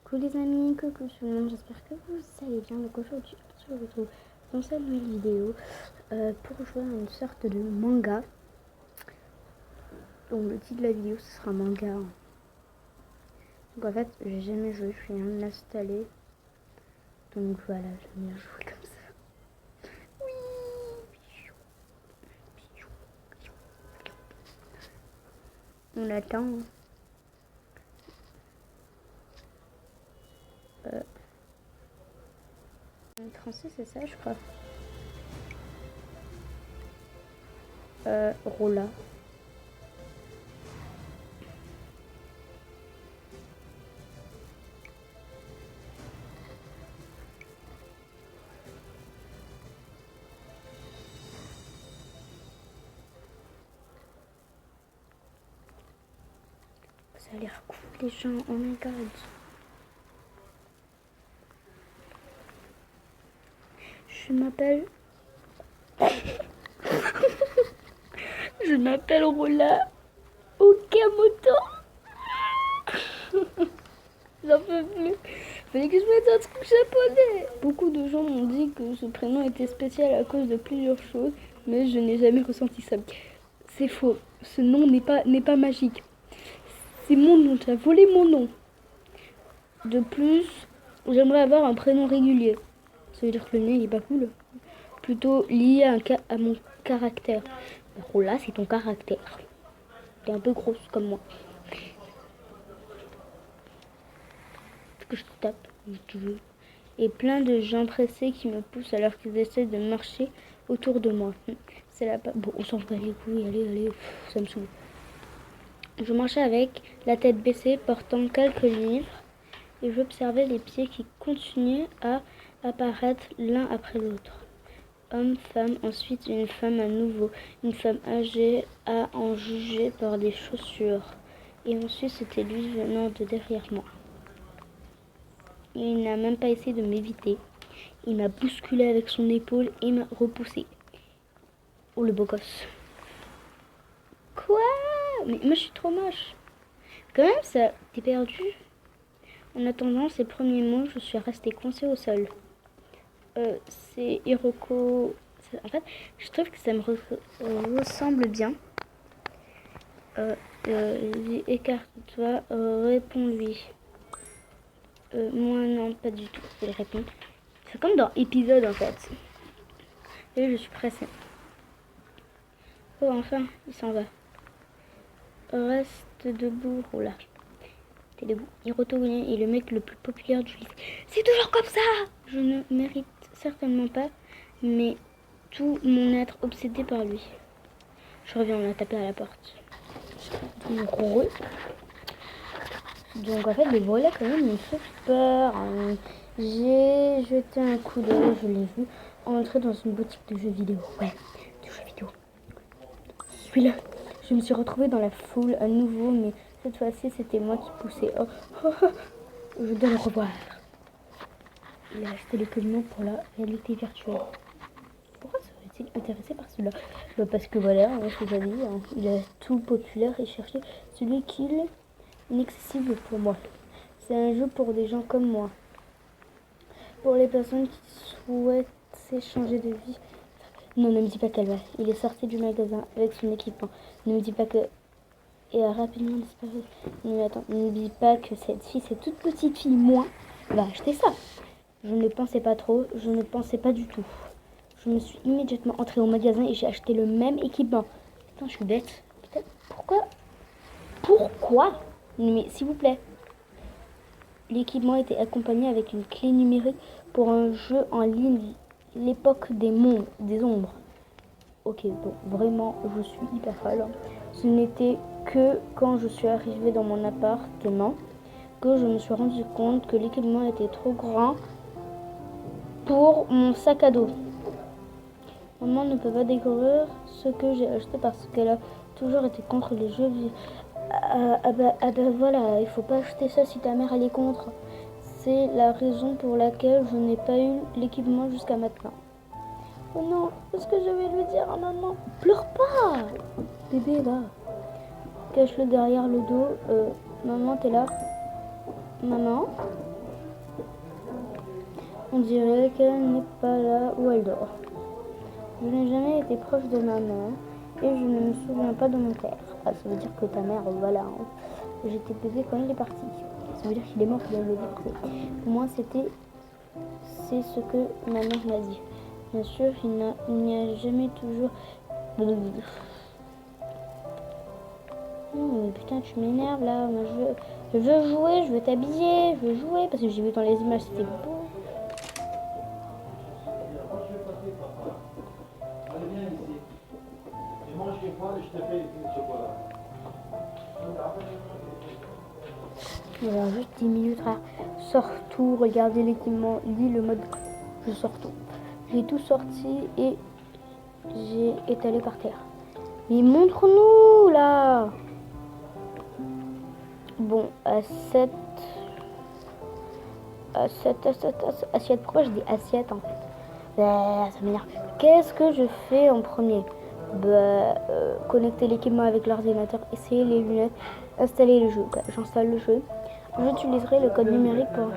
Coucou les amis, coucou tout le monde, j'espère que vous allez bien. Donc aujourd'hui, je vous retrouve dans cette nouvelle vidéo pour jouer à une sorte de manga. Donc le titre de la vidéo ce sera manga. Donc en fait, j'ai jamais joué, je viens de l'installer. Donc voilà, j'aime bien jouer comme ça. Oui. On attend. En français c'est ça je crois. Rola. Ça a l'air cool les gens, oh my god. Je m'appelle Rola Okamoto. J'en peux plus. Fallait que je mette un truc japonais. Beaucoup de gens m'ont dit que ce prénom était spécial à cause de plusieurs choses, mais je n'ai jamais ressenti ça. C'est faux. Ce nom n'est pas magique. C'est mon nom. Tu as volé mon nom. De plus, j'aimerais avoir un prénom régulier. Ça veut dire que le mien il est pas cool. Plutôt lié à mon caractère. Rola, c'est ton caractère. T'es un peu grosse comme moi. Que je te tape, si tu veux. Et plein de gens pressés qui me poussent alors qu'ils essaient de marcher autour de moi. C'est la... Bon, on s'en bat les couilles, allez, ça me saoule. Je marchais avec la tête baissée, portant quelques livres, et j'observais les pieds qui continuaient à apparaître l'un après l'autre. Homme, femme, ensuite une femme à nouveau, une femme âgée à en juger par des chaussures. Et ensuite c'était lui venant de derrière moi. Il n'a même pas essayé de m'éviter. Il m'a bousculé avec son épaule et m'a repoussé. Oh le beau gosse. Quoi? Mais moi je suis trop moche. Quand même ça, t'es perdu. En attendant ces premiers mots, je suis restée coincée au sol. C'est Hiroko. En fait, je trouve que ça me ressemble bien. Écarte-toi, réponds-lui. Moi non, pas du tout. Il répond. C'est comme dans épisode en fait. Et je suis pressée. Oh enfin, il s'en va. Reste debout, oh là. T'es debout. Hiroto est le mec le plus populaire du lycée. C'est toujours comme ça. Je ne mérite certainement pas, mais tout mon être obsédé par lui. Je reviens, on a tapé à la porte. Donc en fait, les volets quand même me fait peur. J'ai jeté un coup d'œil, je l'ai vu entrer dans une boutique de jeux vidéo. Ouais, de jeux vidéo. Celui-là. Je me suis retrouvée dans la foule à nouveau, mais cette fois-ci, c'était moi qui poussais. Je dois le revoir. Il a acheté le camion pour la réalité virtuelle. Pourquoi serait-il intéressé par cela? Parce que voilà, je vous ai dit, il est tout populaire et cherchait celui qui est inaccessible pour moi. C'est un jeu pour des gens comme moi. Pour les personnes qui souhaitent changer de vie. Non, ne me dis pas qu'elle va. Il est sorti du magasin avec son équipement. Ne me dis pas que... Et a rapidement disparu. Non mais attends, ne me dis pas que cette fille, cette toute petite fille, moi, va acheter ça. Je ne pensais pas trop, je ne pensais pas du tout. Je me suis immédiatement entrée au magasin et j'ai acheté le même équipement. Putain, je suis bête. Putain, pourquoi? Mais s'il vous plaît. L'équipement était accompagné avec une clé numérique pour un jeu en ligne, l'époque des ombres. Ok, bon, vraiment, je suis hyper folle. Ce n'était que quand je suis arrivée dans mon appartement que je me suis rendu compte que l'équipement était trop grand pour mon sac à dos. Maman ne peut pas découvrir ce que j'ai acheté parce qu'elle a toujours été contre les jeux vidéo. Voilà, il faut pas acheter ça si ta mère elle est contre. C'est la raison pour laquelle je n'ai pas eu l'équipement jusqu'à maintenant. Oh non, qu'est-ce que je vais lui dire à maman? Pleure pas, bébé, va. Cache-le derrière le dos. Maman, t'es là? Maman? On dirait qu'elle n'est pas là où elle dort. Je n'ai jamais été proche de ma mère et je ne me souviens pas de mon père. Ah, ça veut dire que ta mère, voilà, hein. J'étais pesée quand il est parti. Ça veut dire qu'il est mort dans le déporté. Pour moi, c'est ce que ma mère m'a dit. Bien sûr, il n'y a jamais toujours... Putain, tu m'énerves là. Moi, je veux jouer, je veux t'habiller, je veux jouer parce que j'ai vu dans les images, c'était beau. Voilà, juste 10 minutes, frère. Sors tout, regardez l'équipement, lis le mode. Je sors tout. J'ai tout sorti et j'ai étalé par terre. Mais montre-nous là. Bon, assiette. Pourquoi je dis assiette en fait? Bah, ça m'énerve. Qu'est-ce que je fais en premier? Connecter l'équipement avec l'ordinateur, essayer les lunettes, installer le jeu. J'installe le jeu. J'utiliserai le code numérique pour...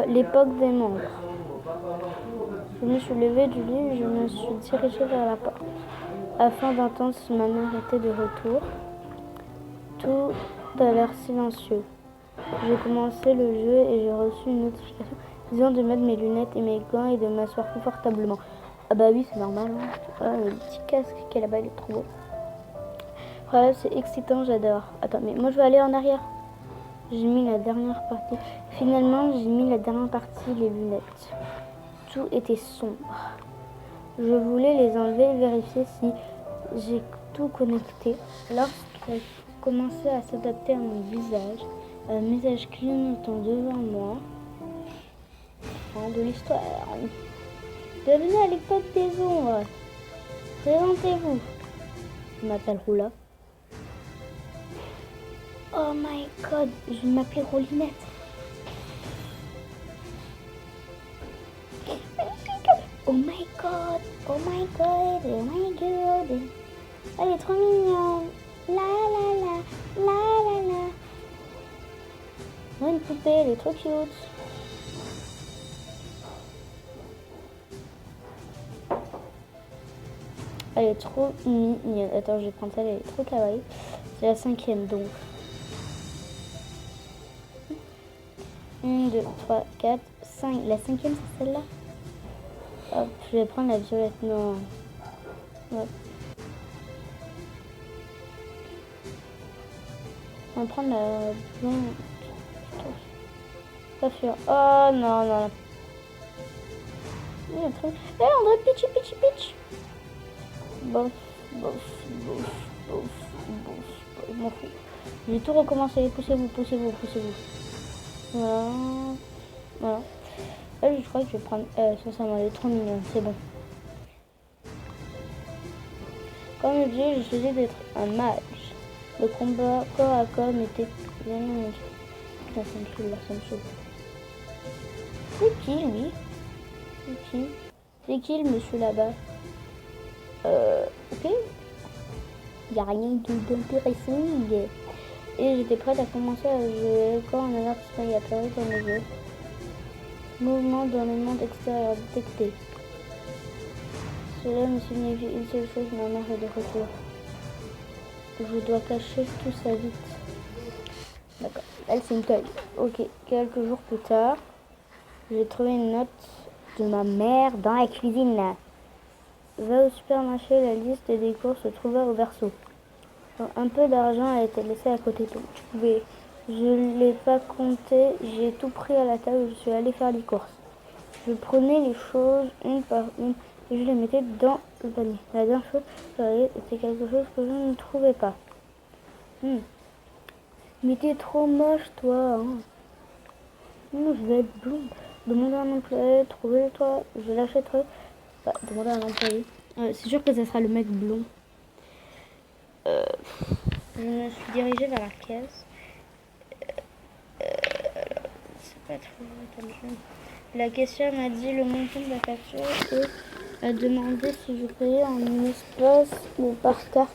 L'époque des membres. Je me suis levée du lit et je me suis dirigée vers la porte afin d'entendre si ma mère était de retour. Tout a l'air silencieux. J'ai commencé le jeu et j'ai reçu une notification disant de mettre mes lunettes et mes gants et de m'asseoir confortablement. Ah bah oui, c'est normal. Hein. Ah, le petit casque qu'elle a là-bas, il est trop beau. Voilà, c'est excitant, j'adore. Attends, mais moi je vais aller en arrière. J'ai mis la dernière partie. Finalement, j'ai mis la dernière partie, les lunettes. Tout était sombre. Je voulais les enlever et vérifier si j'ai tout connecté. Lorsqu'elle commençait à s'adapter à mon visage, un message clignotant devant moi. Fin de l'histoire. Bienvenue à l'époque des ombres. Présentez-vous. Je m'appelle Roula. Oh my god, je m'appelais Rolinette. Oh my god, oh my god, oh my god. Elle est trop mignonne. La la la, la la la. Oh, une poupée, elle est trop cute. Elle est trop mignonne. Attends, je vais prendre celle, elle est trop kawaii. C'est la 5e donc. 1, 2, 3, 4, 5. La 5e, c'est celle-là. Hop, je vais prendre la violette. Non. Ouais. On va prendre la blonde. Pas sûr. Oh non, non. Il y a un truc. Eh, on dirait Peachy, Peachy, Peach. Bof, bof, bof, bof, bof. Je m'en fous. Je vais tout recommencer. Poussez-vous, poussez-vous, poussez-vous. Voilà. Voilà. Là, je crois que je vais prendre... sincèrement, elle est trop mignonne. C'est bon. Comme objet, je choisis d'être un mage. Le combat corps à corps m'était bien mon... Putain, ça me saoule là, ça me saoule. C'est qui, lui? C'est qui? C'est qui, le monsieur là-bas? Ok. Il n'y a rien d'intéressant. Et j'étais prête à commencer à jouer quand un avertissement est apparu dans le jeu. Mouvement dans le monde extérieur détecté. Cela me signifie une seule chose, ma mère est de retour. Je dois cacher tout ça vite. D'accord. Elle, c'est une taille. Ok. Quelques jours plus tard, j'ai trouvé une note de ma mère dans la cuisine. Va au supermarché, la liste des courses se trouva au verso. Un peu d'argent a été laissé à côté, donc tu pouvais. Je ne l'ai pas compté, j'ai tout pris à la table et je suis allée faire les courses. Je prenais les choses une par une et je les mettais dans le panier. La dernière chose c'était quelque chose que je ne trouvais pas. Mais t'es trop moche, toi. Hein. Non, je vais être blonde. Demander à un employé, trouver-toi, je l'achèterai. Bah, demander à un employé. C'est sûr que ça sera le mec blond. Je me suis dirigée vers la caisse. C'est pas trop. La caissière m'a dit le montant de la facture et a demandé si je payais en espace ou par carte.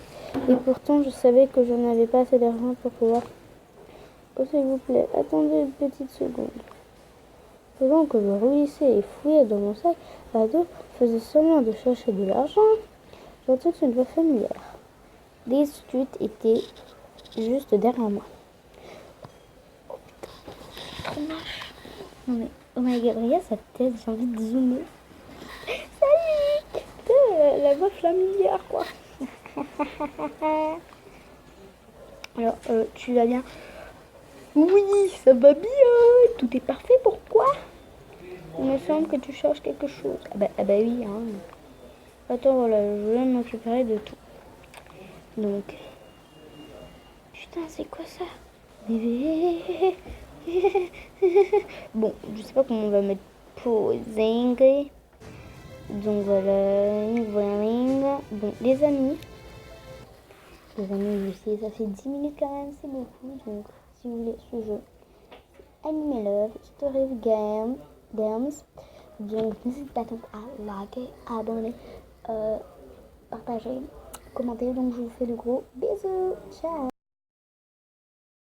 Et pourtant, je savais que je n'avais pas assez d'argent pour pouvoir... Oh, s'il vous plaît, attendez une petite seconde. Pendant que je roulissais et fouillais dans mon sac à dos, faisais semblant de chercher de l'argent, j'entends une voix familière. Des Street était juste derrière moi. Oh putain, trop moche. Non mais, oh my god, regarde sa tête, j'ai envie de zoomer. Salut! Putain, la voix familière, quoi. Alors, tu vas bien? Oui, ça va bien. Tout est parfait, pourquoi? Il me semble que tu cherches quelque chose. Ah bah oui, hein. Attends, voilà, je vais m'occuper de tout. Donc, putain, c'est quoi ça? Bon, je sais pas comment on va mettre posing. Donc voilà. Bon, je sais, ça fait 10 minutes quand même, c'est beaucoup. Donc, si vous voulez ce jeu, Anime Love, Story Games. Donc, n'hésitez pas donc à liker, à abonner, partager, commenter. Donc, je vous fais de gros bisous. Ciao!